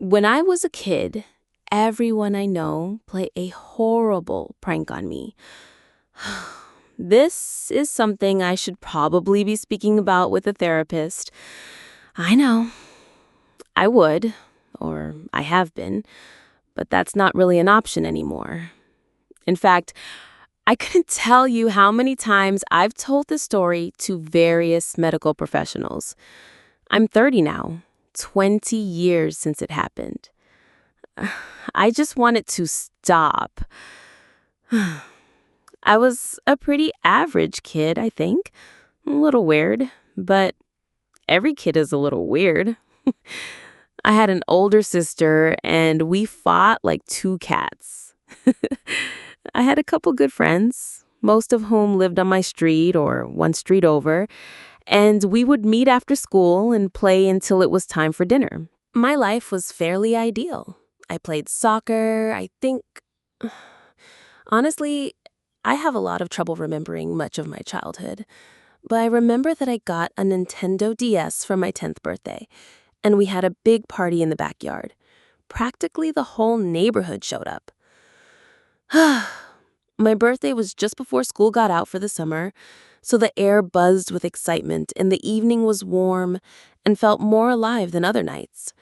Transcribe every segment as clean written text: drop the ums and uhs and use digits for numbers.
When I was a kid, everyone I know played a horrible prank on me. This is something I should probably be speaking about with a therapist. I know, I would, or I have been, but that's not really an option anymore. In fact, I couldn't tell you how many times I've told this story to various medical professionals. I'm 30 now, 20 years since it happened. I just want it to stop. I was a pretty average kid, I think. A little weird, but every kid is a little weird. I had an older sister, and we fought like two cats. I had a couple good friends, most of whom lived on my street or one street over, and we would meet after school and play until it was time for dinner. My life was fairly ideal. I played soccer, I think. Honestly, I have a lot of trouble remembering much of my childhood, but I remember that I got a Nintendo DS for my 10th birthday, and we had a big party in the backyard. Practically the whole neighborhood showed up. My birthday was just before school got out for the summer, so the air buzzed with excitement and the evening was warm and felt more alive than other nights.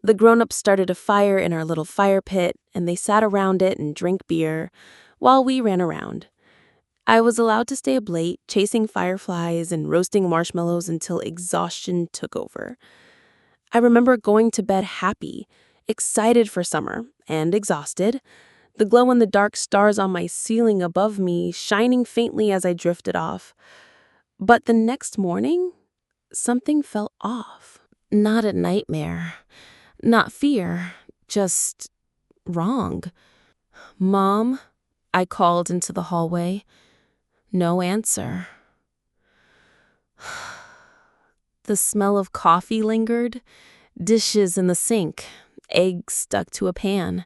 The grown-ups started a fire in our little fire pit, and they sat around it and drank beer while we ran around. I was allowed to stay up late, chasing fireflies and roasting marshmallows until exhaustion took over. I remember going to bed happy, excited for summer, and exhausted, the glow-in-the-dark stars on my ceiling above me shining faintly as I drifted off. But the next morning, something felt off. Not a nightmare, not fear, just wrong. "Mom," I called into the hallway. No answer. The smell of coffee lingered, dishes in the sink, eggs stuck to a pan.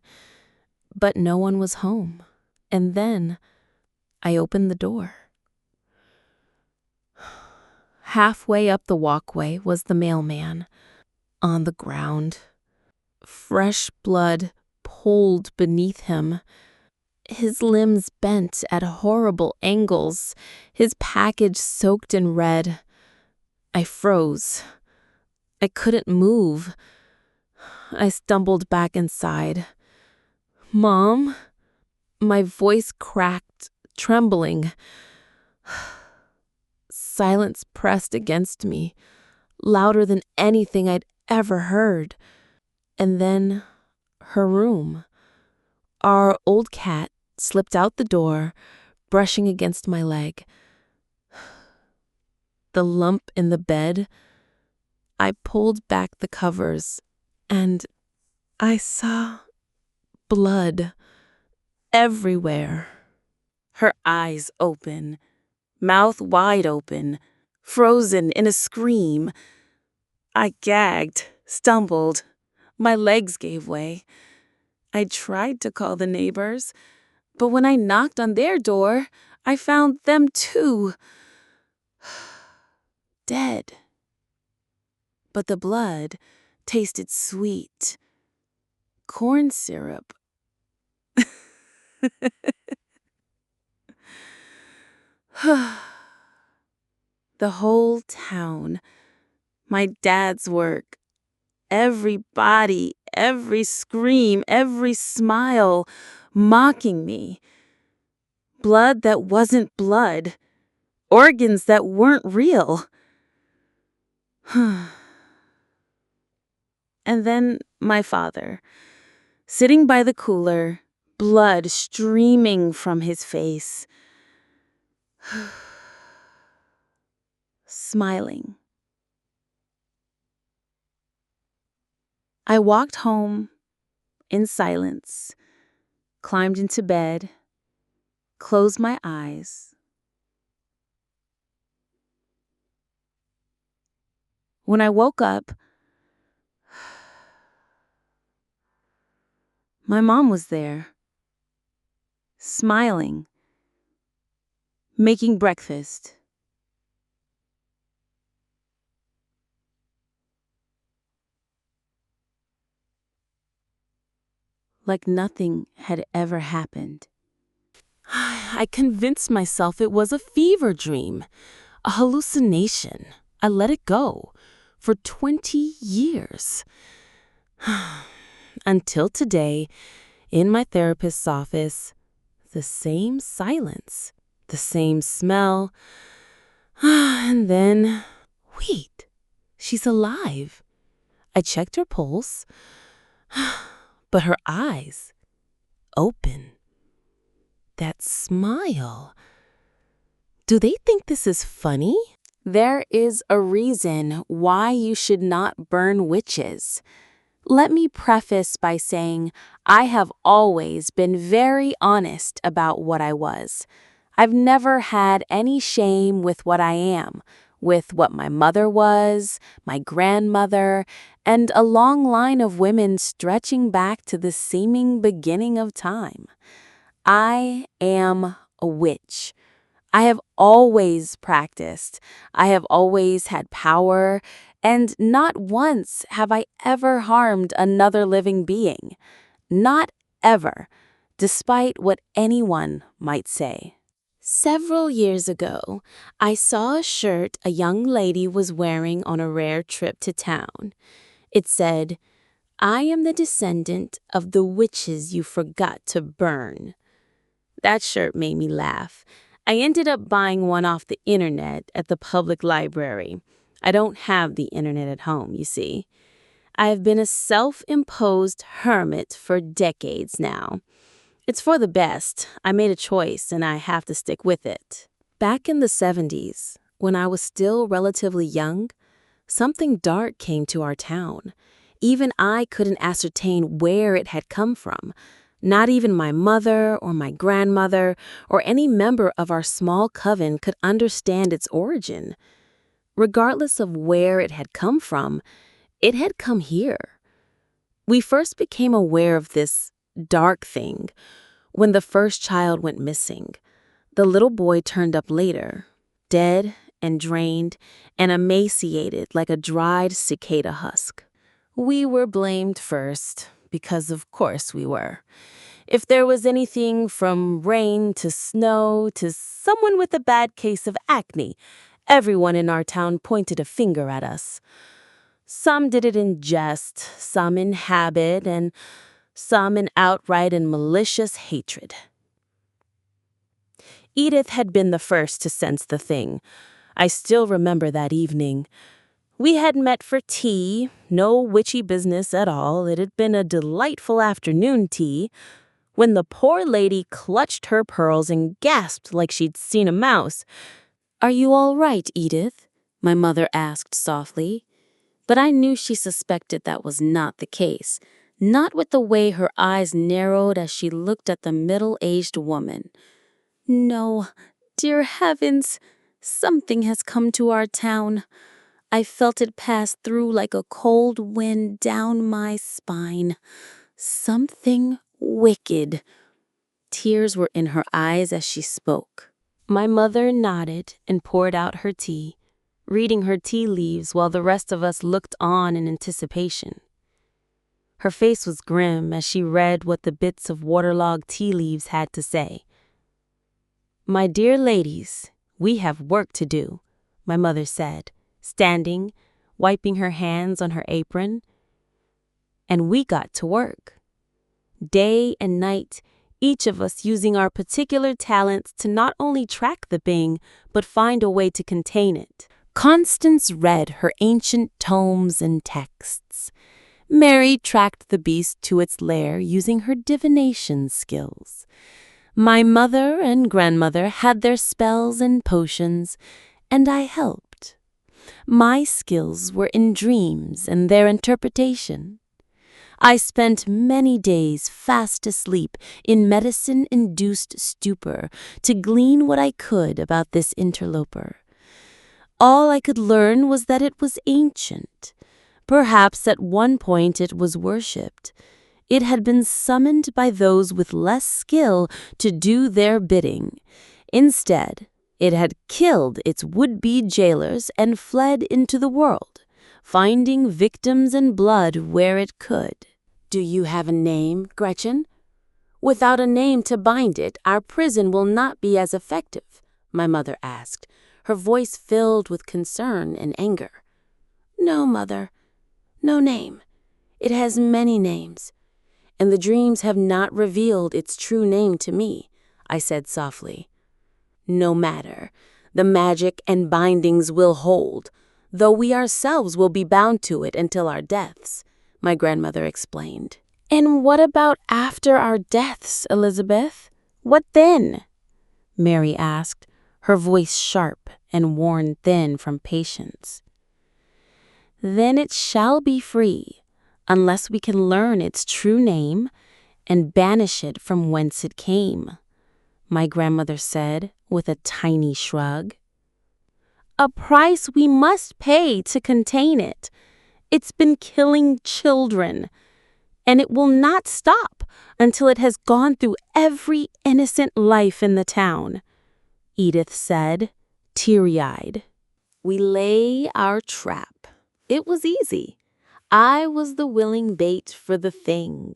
But no one was home. And then I opened the door. Halfway up the walkway was the mailman, on the ground. Fresh blood pooled beneath him. His limbs bent at horrible angles, his package soaked in red. I froze. I couldn't move. I stumbled back inside. "Mom?" My voice cracked, trembling. Silence pressed against me, louder than anything I'd ever heard. And then her room. Our old cat slipped out the door, brushing against my leg. The lump in the bed. I pulled back the covers, and I saw blood everywhere. Her eyes open, mouth wide open, frozen in a scream. I gagged, stumbled. My legs gave way. I tried to call the neighbors, but when I knocked on their door, I found them too. Dead. But the blood tasted sweet. Corn syrup. The whole town, my dad's work, everybody, every scream, every smile, mocking me. Blood that wasn't blood, organs that weren't real. And then my father, sitting by the cooler, blood streaming from his face. Smiling. I walked home in silence, climbed into bed, closed my eyes. When I woke up, my mom was there, smiling, making breakfast. like nothing had ever happened. I convinced myself it was a fever dream, a hallucination. I let it go for 20 years. Until today, in my therapist's office, the same silence, the same smell, and then, wait, she's alive. I checked her pulse, but her eyes, open. That smile. Do they think this is funny? There is a reason why you should not burn witches. Let me preface by saying I have always been very honest about what I was. I've never had any shame with what I am, with what my mother was, my grandmother, and a long line of women stretching back to the seeming beginning of time. I am a witch. I have always practiced. I have always had power, and not once have I ever harmed another living being. Not ever, despite what anyone might say. Several years ago, I saw a shirt a young lady was wearing on a rare trip to town. It said, "I am the descendant of the witches you forgot to burn." That shirt made me laugh. I ended up buying one off the internet at the public library. I don't have the internet at home, you see. I have been a self-imposed hermit for decades now. It's for the best. I made a choice and I have to stick with it. Back in the 70s, when I was still relatively young, something dark came to our town. Even I couldn't ascertain where it had come from. Not even my mother or my grandmother or any member of our small coven could understand its origin. Regardless of where it had come from, it had come here. We first became aware of this dark thing when the first child went missing. The little boy turned up later, dead and drained and emaciated like a dried cicada husk. We were blamed first, because of course we were. If there was anything from rain to snow to someone with a bad case of acne, everyone in our town pointed a finger at us. Some did it in jest, some in habit, and some in outright and malicious hatred. Edith had been the first to sense the thing. I still remember that evening. We had met for tea, no witchy business at all. It had been a delightful afternoon tea, when the poor lady clutched her pearls and gasped like she'd seen a mouse. "Are you all right, Edith?" my mother asked softly. But I knew she suspected that was not the case, not with the way her eyes narrowed as she looked at the middle-aged woman. "No, dear heavens, something has come to our town. I felt it pass through like a cold wind down my spine. Something wicked." Tears were in her eyes as she spoke. My mother nodded and poured out her tea, reading her tea leaves while the rest of us looked on in anticipation. Her face was grim as she read what the bits of waterlogged tea leaves had to say. "My dear ladies, we have work to do," my mother said, standing, wiping her hands on her apron. And we got to work. Day and night, each of us using our particular talents to not only track the thing, but find a way to contain it. Constance read her ancient tomes and texts. Mary tracked the beast to its lair using her divination skills. My mother and grandmother had their spells and potions, and I helped. My skills were in dreams and their interpretation. I spent many days fast asleep in medicine-induced stupor to glean what I could about this interloper. All I could learn was that it was ancient. Perhaps at one point it was worshipped. It had been summoned by those with less skill to do their bidding. Instead, it had killed its would-be jailers and fled into the world, finding victims and blood where it could. Do you have a name, Gretchen? Without a name to bind it, our prison will not be as effective, my mother asked, her voice filled with concern and anger. No, Mother, no name. It has many names, and the dreams have not revealed its true name to me, I said softly. No matter, the magic and bindings will hold, though we ourselves will be bound to it until our deaths, my grandmother explained. And what about after our deaths, Elizabeth? What then? Mary asked, her voice sharp and worn thin from patience. Then it shall be free, unless we can learn its true name and banish it from whence it came, my grandmother said with a tiny shrug. A price we must pay to contain it. It's been killing children, and it will not stop until it has gone through every innocent life in the town, Edith said, teary-eyed. We lay our trap. It was easy. I was the willing bait for the thing.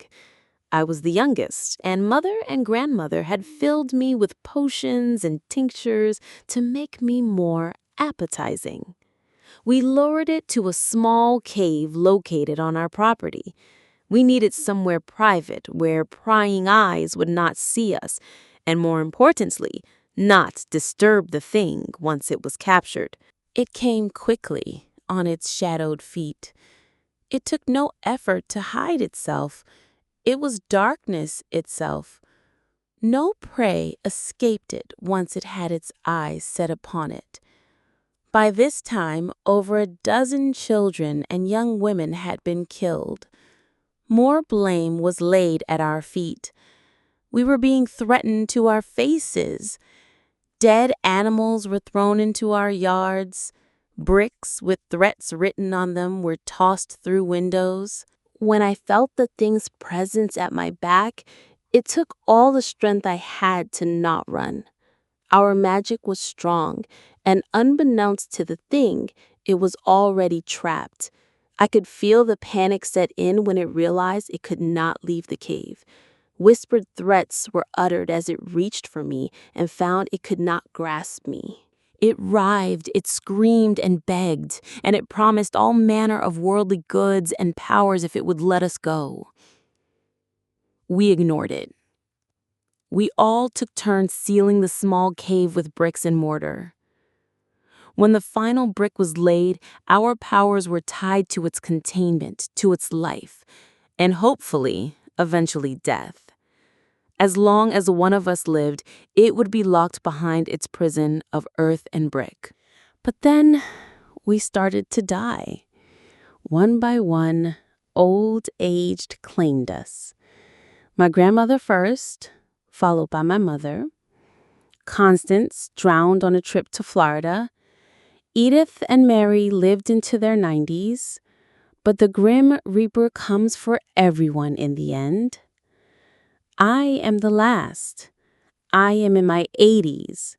I was the youngest, and mother and grandmother had filled me with potions and tinctures to make me more appetizing. We lured it to a small cave located on our property. We needed somewhere private where prying eyes would not see us, and more importantly, not disturb the thing once it was captured. It came quickly on its shadowed feet. It took no effort to hide itself. It was darkness itself. No prey escaped it once it had its eyes set upon it. By this time, over a dozen children and young women had been killed. More blame was laid at our feet. We were being threatened to our faces. Dead animals were thrown into our yards. Bricks with threats written on them were tossed through windows. When I felt the thing's presence at my back, it took all the strength I had to not run. Our magic was strong, and unbeknownst to the thing, it was already trapped. I could feel the panic set in when it realized it could not leave the cave. Whispered threats were uttered as it reached for me and found it could not grasp me. It writhed, it screamed and begged, and it promised all manner of worldly goods and powers if it would let us go. We ignored it. We all took turns sealing the small cave with bricks and mortar. When the final brick was laid, our powers were tied to its containment, to its life, and hopefully, eventually death. As long as one of us lived, it would be locked behind its prison of earth and brick. But then we started to die. One by one, old age claimed us. My grandmother first, followed by my mother. Constance drowned on a trip to Florida. Edith and Mary lived into their 90s. But the grim reaper comes for everyone in the end. I am the last. I am in my 80s.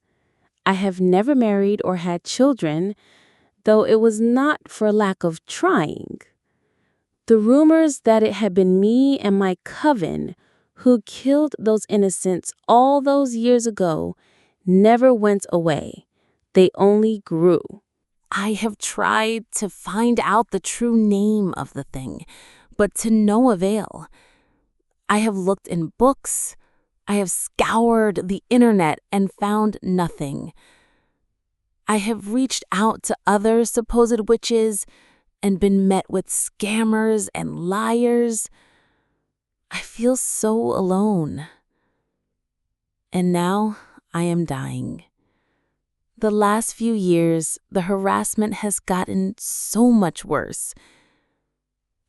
I have never married or had children, though it was not for lack of trying. The rumors that it had been me and my coven who killed those innocents all those years ago never went away. They only grew. I have tried to find out the true name of the thing, but to no avail. I have looked in books, I have scoured the internet and found nothing. I have reached out to other supposed witches and been met with scammers and liars. I feel so alone. And now I am dying. The last few years, the harassment has gotten so much worse.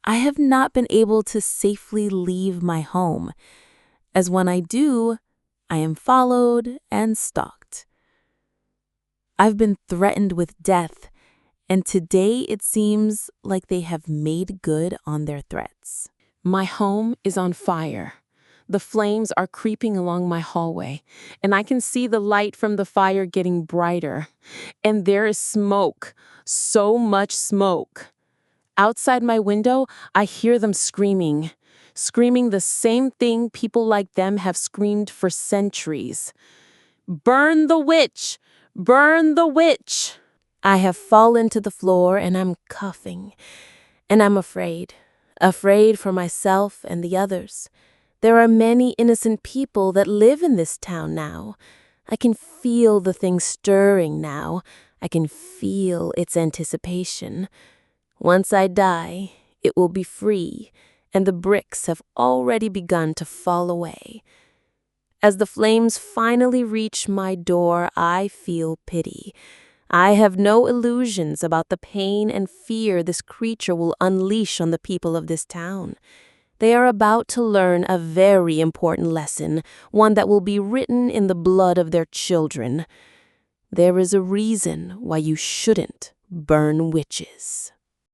I have not been able to safely leave my home, as when I do, I am followed and stalked. I've been threatened with death, and today it seems like they have made good on their threats. My home is on fire. The flames are creeping along my hallway, and I can see the light from the fire getting brighter. And there is smoke, so much smoke. Outside my window, I hear them screaming. screaming the same thing people like them have screamed for centuries. Burn the witch! Burn the witch! I have fallen to the floor and I'm coughing. And I'm afraid. Afraid for myself and the others. There are many innocent people that live in this town now. I can feel the thing stirring now. I can feel its anticipation. Once I die, it will be free, and the bricks have already begun to fall away. As the flames finally reach my door, I feel pity. I have no illusions about the pain and fear this creature will unleash on the people of this town. They are about to learn a very important lesson, one that will be written in the blood of their children. There is a reason why you shouldn't burn witches.